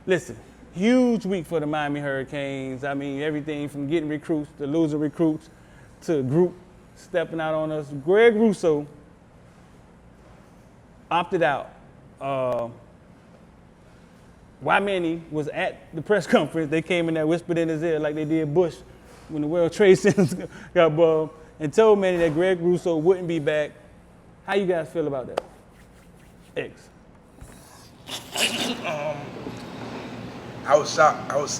listen, huge week for the Miami Hurricanes. I mean, everything from getting recruits to losing recruits to group stepping out on us. Greg Rosseau opted out. Manny was at the press conference. They came in there, whispered in his ear like they did Bush when the World Trade Center got bombed, and told Manny that Greg Rosseau wouldn't be back. How you guys feel about that? X. I was shocked. I was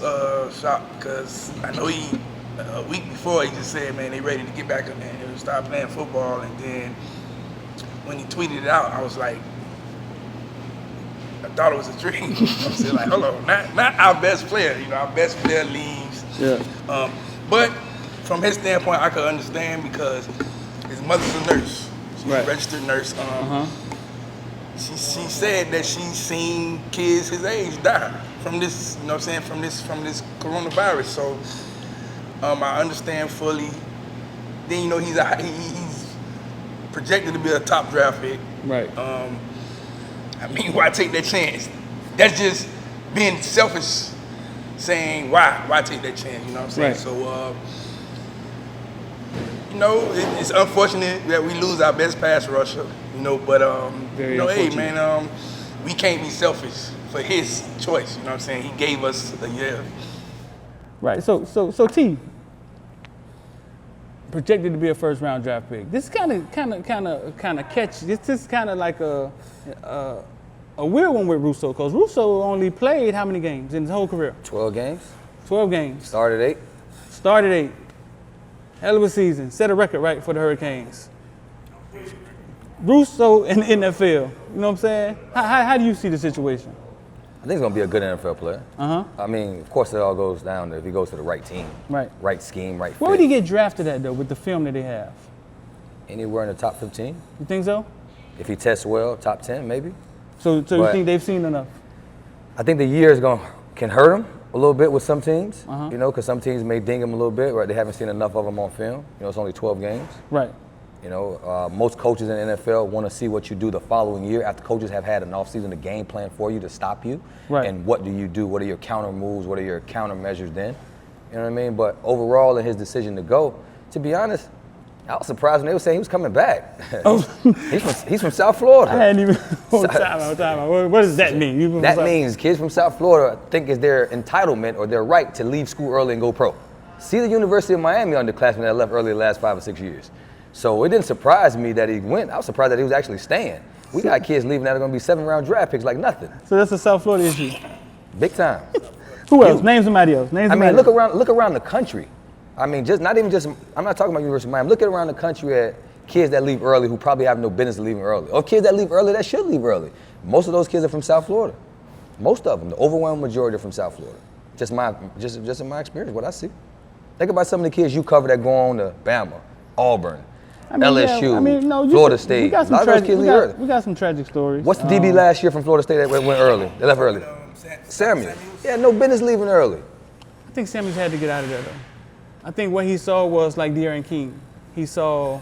shocked because I know he a week before he just said, man, they ready to get back in there and start playing football. And then when he tweeted it out, I was like, I thought it was a dream. I was like, hold on, not our best player. You know, our best player leaves. Yeah. But from his standpoint, I could understand because his mother's a nurse. She's a registered nurse. She said that she's seen kids his age die from this, you know what I'm saying, from this coronavirus. So I understand fully. Then, you know, he's projected to be a top draft pick. Right. I mean, why take that chance? That's just being selfish, saying why take that chance, you know what I'm saying? Right. So, you know, it's unfortunate that we lose our best pass rusher, you know, but, you know, hey, man, we can't be selfish for his choice, you know what I'm saying? He gave us a year. Right, so T, projected to be a first-round draft pick. This kind of catch. This is kind of like a weird one with Rosseau, because Rosseau only played how many games in his whole career? 12 games. 12 games. Started 8. Started 8. Hell of a season. Set a record, right, for the Hurricanes. Rosseau in the NFL. You know what I'm saying? How do you see the situation? I think he's going to be a good NFL player. I mean, of course, it all goes down to if he goes to the right team. Right. Right scheme, right fit. Where would he get drafted at, though, with the film that they have? Anywhere in the top 15. You think so? If he tests well, top 10, maybe. So you think they've seen enough? I think the year can hurt him a little bit with some teams, you know, because some teams may ding him a little bit, right? They haven't seen enough of him on film. You know, it's only 12 games. Right. You know, most coaches in the NFL want to see what you do the following year after coaches have had an offseason to game plan for you to stop you. Right. And what do you do? What are your counter moves? What are your counter measures then? You know what I mean? But overall, in his decision to go, to be honest, I was surprised when they were saying he was coming back. Oh. he's from South Florida. I hadn't even. Time. What does that mean? That means kids from South Florida think it's their entitlement or their right to leave school early and go pro. See the University of Miami underclassmen that left early the last 5 or 6 years. So it didn't surprise me that he went. I was surprised that he was actually staying. We got kids leaving that are going to be 7th-round draft picks like nothing. So that's a South Florida issue. Big time. Who else? Name somebody else. Look around the country. I mean, I'm not talking about University of Miami. Look around the country at kids that leave early who probably have no business leaving early, or kids that leave early that should leave early. Most of those kids are from South Florida. Most of them, the overwhelming majority are from South Florida. Just in my experience, what I see. Think about some of the kids you cover that go on to Bama, Auburn, LSU, Florida State. We got some we got some tragic stories. What's the DB last year from Florida State that went early? They left early. Samuel. Yeah, no business leaving early. I think Samuels had to get out of there, though. I think what he saw was like De'Aaron King. He saw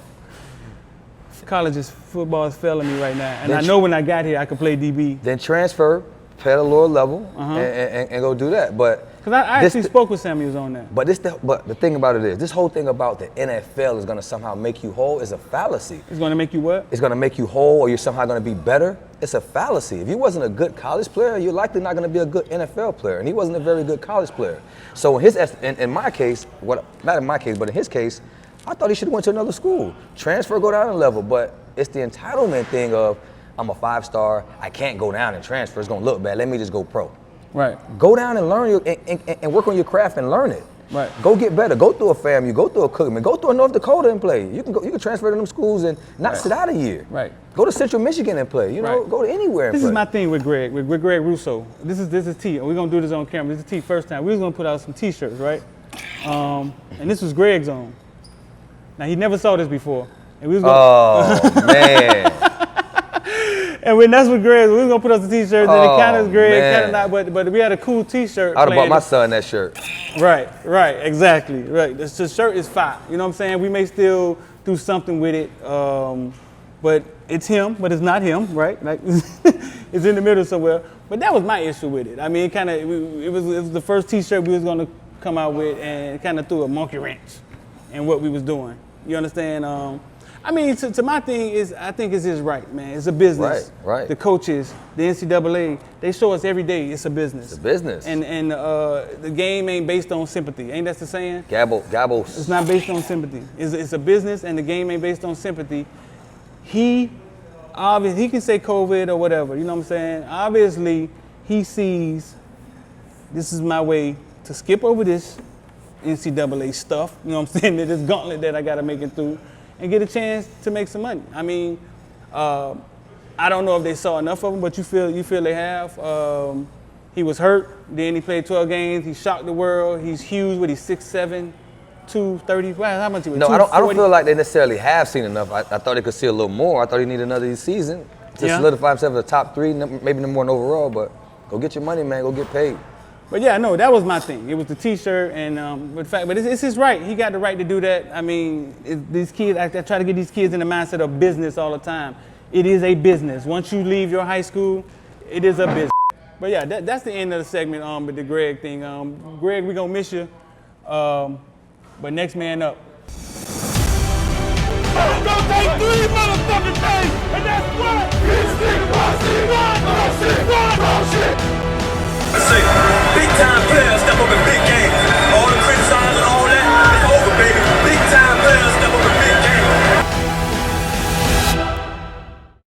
college's football is failing me right now, and I know when I got here I could play DB. Then transfer, play at a lower level, and go do that. But because I actually spoke with Samuels on that. But the thing about it is, this whole thing about the NFL is going to somehow make you whole is a fallacy. It's going to make you what? It's going to make you whole, or you're somehow going to be better. It's a fallacy. If you wasn't a good college player, you're likely not going to be a good NFL player, and he wasn't a very good college player. So in my case, not in my case, but in his case, I thought he should have went to another school. Transfer, go down a level, but it's the entitlement thing of, I'm a 5-star, I can't go down and transfer, it's going to look bad, let me just go pro. Right. Go down and learn and work on your craft and learn it. Right. Go get better. Go through a FAMU. Go through a Cookman. Go through a North Dakota and play. You can transfer to them schools and not sit out a year. Right. Go to Central Michigan and play. You know, go to anywhere and play. This is my thing with Greg Rosseau. This is T. We're gonna do this on camera. This is T first time. We was gonna put out some T-shirts, right? And this was Greg's own. Now he never saw this before. And we was gonna, man. And when that's what Greg, we was gonna put up the T-shirts, and it kind of Greg, kind of not, but we had a cool T-shirt. I'd have bought my son that shirt. Right, exactly, right. The shirt is fire. You know what I'm saying? We may still do something with it, but it's him, but it's not him, right? Like, it's in the middle somewhere. But that was my issue with it. I mean, it was the first T-shirt we was gonna come out with, and it kind of threw a monkey wrench in what we was doing. You understand? I mean, to my thing is, I think it's just right, man. It's a business. Right. The coaches, the NCAA, they show us every day it's a business. It's a business. And the game ain't based on sympathy. Ain't that the saying? Gabos. It's not based on sympathy. It's a business, and the game ain't based on sympathy. He can say COVID or whatever, you know what I'm saying? Obviously, he sees this is my way to skip over this NCAA stuff, you know what I'm saying? This gauntlet that I got to make it through and get a chance to make some money. I mean, I don't know if they saw enough of him, but you feel they have. He was hurt, then he played 12 games. He shocked the world. He's huge, he's 6'7", 230. How much he was? No, I don't feel like they necessarily have seen enough. I thought they could see a little more. I thought he needed another season to solidify himself in the top 3, maybe number 1 overall. But go get your money, man. Go get paid. But yeah, no, that was my thing. It was the T-shirt, and but it's his right. He got the right to do that. I mean, these kids, I try to get these kids in the mindset of business all the time. It is a business. Once you leave your high school, it is a business. But yeah, that's the end of the segment with the Greg thing. Greg, we gonna miss you. But next man up. It's gonna take 3 motherfucking days, and that's what?